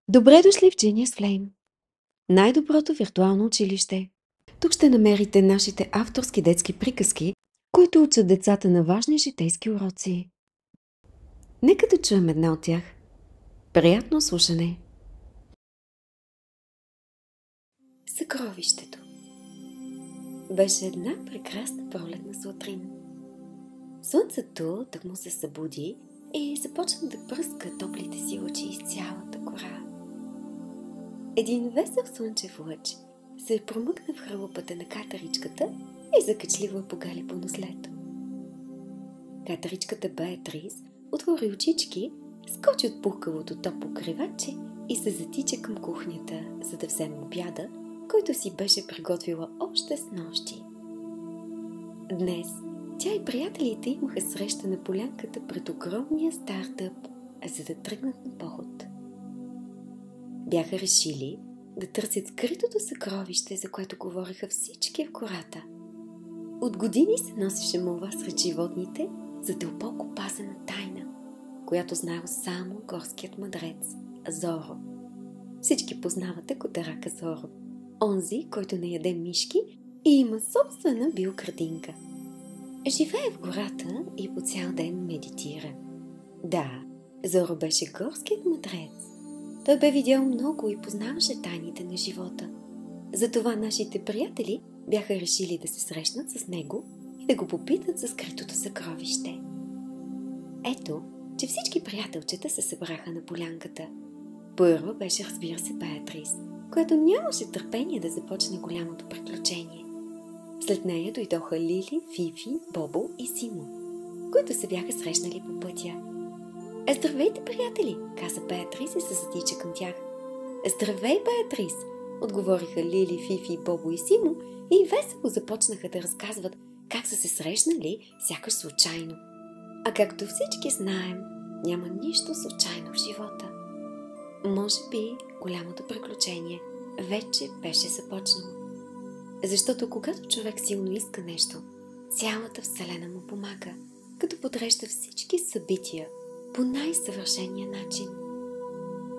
Добре дошли в Genius Flame, най-доброто виртуално училище. Тук ще намерите нашите авторски детски приказки, които учат децата на важни житейски уроци. Нека да чуем една от тях. Приятно слушане! Съкровището. Беше една прекрасна пролетна сутрин. Слънцето тъкмо се събуди и започна да пръска топлите си лъчи из цялата гора. Един весел слънчев лъч се промъкна в хралупата на катеричката и закачливо погали по нослето. Катеричката Беатрис отвори очички, скочи от пухкавото топло криваче и се затича към кухнята, за да вземе обяда, който си беше приготвила още с нощи. Днес тя и приятелите имаха среща на полянката пред огромния стар дъб, за да тръгнат на поход. Бяха решили да търсят скритото съкровище, за което говореха всички в гората. От години се носеше молва сред животните за дълбоко пазена тайна, която знаел само горският мъдрец Зоро. Всички познавате котарака Зоро, онзи, който не яде мишки и има собствена биоградинка. Живее в гората и по цял ден медитира. Да, Зоро беше горският мъдрец. Той бе видял много и познаваше тайните на живота. Затова нашите приятели бяха решили да се срещнат с него и да го попитат за скритото съкровище. Ето, че всички приятелчета се събраха на полянката. Първа беше, разбира се, Беатрис, която нямаше търпение да започне голямото приключение. След нея дойдоха Лили, Фифи, Бобо и Симо, които се бяха срещнали по пътя. Здравейте, приятели, каза Беатрис и се затича към тях. Здравей, Беатрис, отговориха Лили, Фифи, Бобо и Симо и весело започнаха да разказват как са се срещнали сякаш случайно. А както всички знаем, няма нищо случайно в живота. Може би голямото приключение вече беше започнало. Защото когато човек силно иска нещо, цялата вселена му помага, като подрежда всички събития по най-съвършения начин.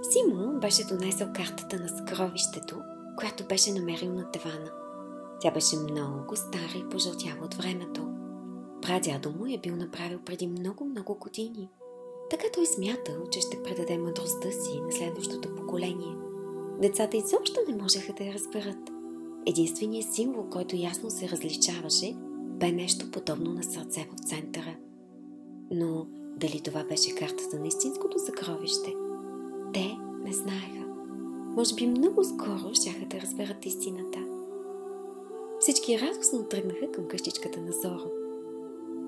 Симо беше донесъл картата на съкровището, която беше намерил на тавана. Тя беше много стара и пожълтяла от времето. Прадядо му я бил направил преди много години. Така той смятал, че ще предаде мъдростта си на следващото поколение. Децата изобщо не можеха да я разберат. Единственият символ, който ясно се различаваше, бе нещо подобно на сърце в центъра. Но дали това беше картата на истинското съкровище? Те не знаеха. Може би много скоро щяха да разберат истината. Всички радостно тръгнаха към къщичката на Зоро.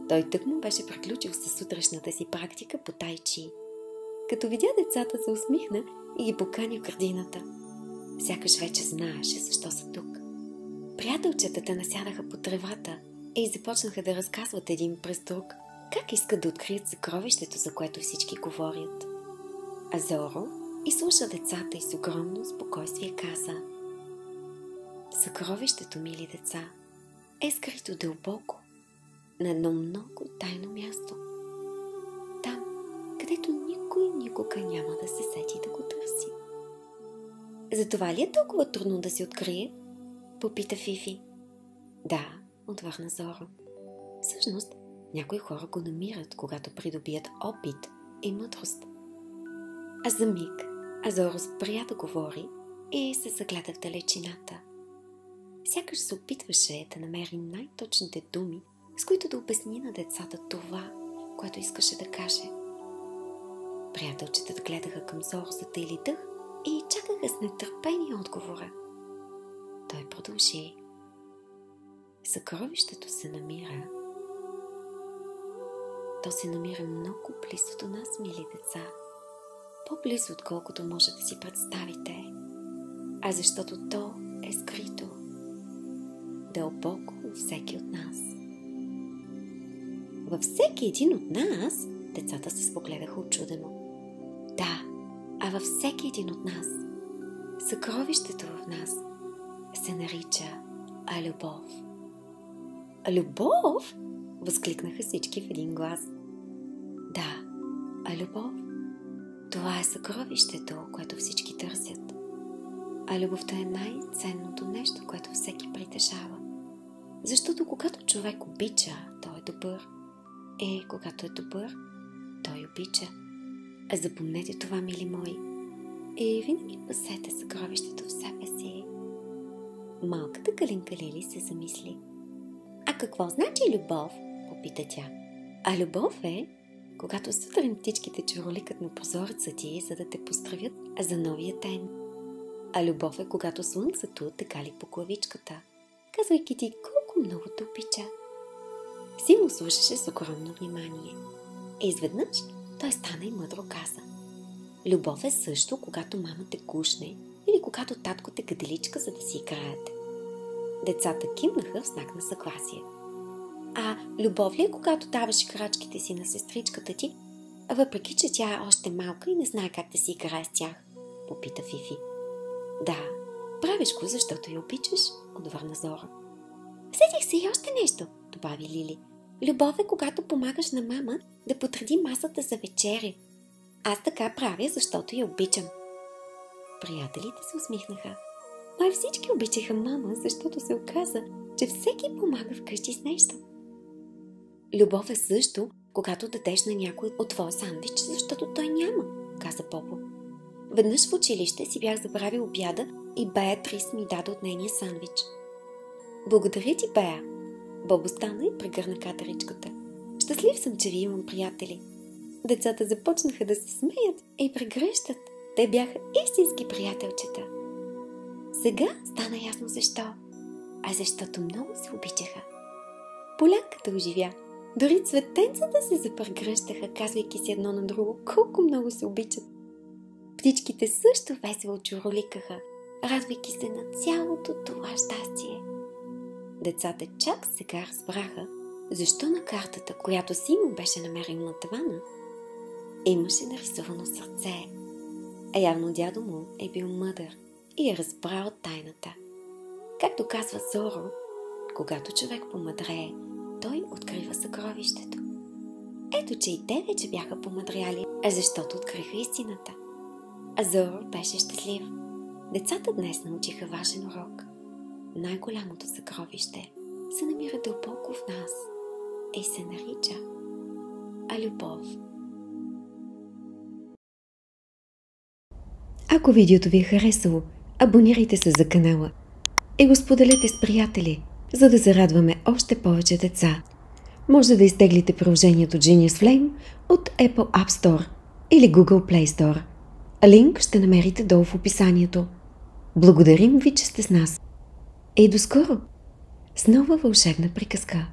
Той тъкмо беше приключил със сутрешната си практика по тайчи. Като видя децата, се усмихна и ги покани в градината. Сякаш вече знаеше защо са тук. Приятелчетата насядаха по тревата и започнаха да разказват един през друг как искат да открият съкровището, за което всички говорят. А Зоро изслуша децата и с огромно спокойствие каза: съкровището, мили деца, е скрито дълбоко на едно много тайно място. Там, където никой никога няма да се сети да го търси. Затова ли е толкова трудно да се открие? Попита Фифи. Да, отвърна Зоро. Всъщност, някои хора го намират, когато придобият опит и мъдрост. А за миг Зоро спря да говори и се загледа в далечината. Сякаш се опитваше да намери най-точните думи, с които да обясни на децата това, което искаше да каже. Приятелчетата гледаха към Зоро, затаили дъх и чакаха с нетърпение отговора. Той продължи. Съкровището се намира. То се намира много близо до нас, мили деца. По-близо, отколкото може да си представите. А защото то е скрито дълбоко във всеки от нас. Във всеки един от нас, децата се спогледаха учудено. Да, а във всеки един от нас, съкровището в нас се нарича любов. Любов? Възкликнаха всички в един глас. Да, любов. Това е съкровището, което всички търсят. А любовта е най-ценното нещо, което всеки притежава. Защото когато човек обича, той е добър. Когато е добър, той обича. Запомнете това, мили мои. Винаги пасете съкровището в себе си. Малката Калинка Лили се замисли. А какво значи любов? Попита тя. А любов е, когато сутрин птичките чуроликат на прозореца ти, за да те поздравят за новия ден. А любов е, когато слънцето те кали по главичката, казвайки ти колко много те обича. Симо слушаше с огромно внимание. Изведнъж той стана и мъдро каза. Любов е също, когато мама те кушне или когато татко те гаделичка, за да си играете. Децата кимнаха в знак на съгласие. А любов ли е, когато даваш крачките си на сестричката ти, въпреки че тя е още малка и не знае как да си играе с тях? Попита Фифи. Да, правиш го, защото я обичаш, отвърна Зора. Сетих се и още нещо, добави Лили. Любов е, когато помагаш на мама да подреди масата за вечеря. Аз така правя, защото я обичам. Приятелите се усмихнаха. Май всички обичаха мама, защото се оказа, че всеки помага вкъщи с нещо. Любов е също, когато дадеш на някой от твоя сандвич, защото той няма, каза Попо. Веднъж в училище си бях забравил обяда и Бея Трис ми даде от нейния сандвич. Благодаря ти, Бея. Бобо стана и прегърна катеричката. Щастлив съм, че ви имам приятели. Децата започнаха да се смеят и прегръщат. Те бяха истински приятелчета. Сега стана ясно защо. Защото много се обичаха. Полянката оживя. Дори цветенцата се запрегръщаха, казвайки си едно на друго колко много се обичат. Птичките също весело чуроликаха, радвайки се на цялото това щастие. Децата чак сега разбраха, защо на картата, която Симо беше намерил на тавана, имаше нарисувано сърце. А явно дядо му е бил мъдър и е разбрал тайната. Както казва Зоро, когато човек помъдрее, той открива съкровището. Ето, че и те вече бяха помъдряли, защото откриха истината. А Зоро беше щастлив. Децата днес научиха важен урок. Най-голямото съкровище се намира дълбоко в нас и се нарича любов. Ако видеото ви е харесало, абонирайте се за канала и го споделете с приятели, за да зарадваме още повече деца. Може да изтеглите приложението Genius Flame от Apple App Store или Google Play Store. Линк ще намерите долу в описанието. Благодарим ви, че сте с нас. И до скоро с нова вълшебна приказка.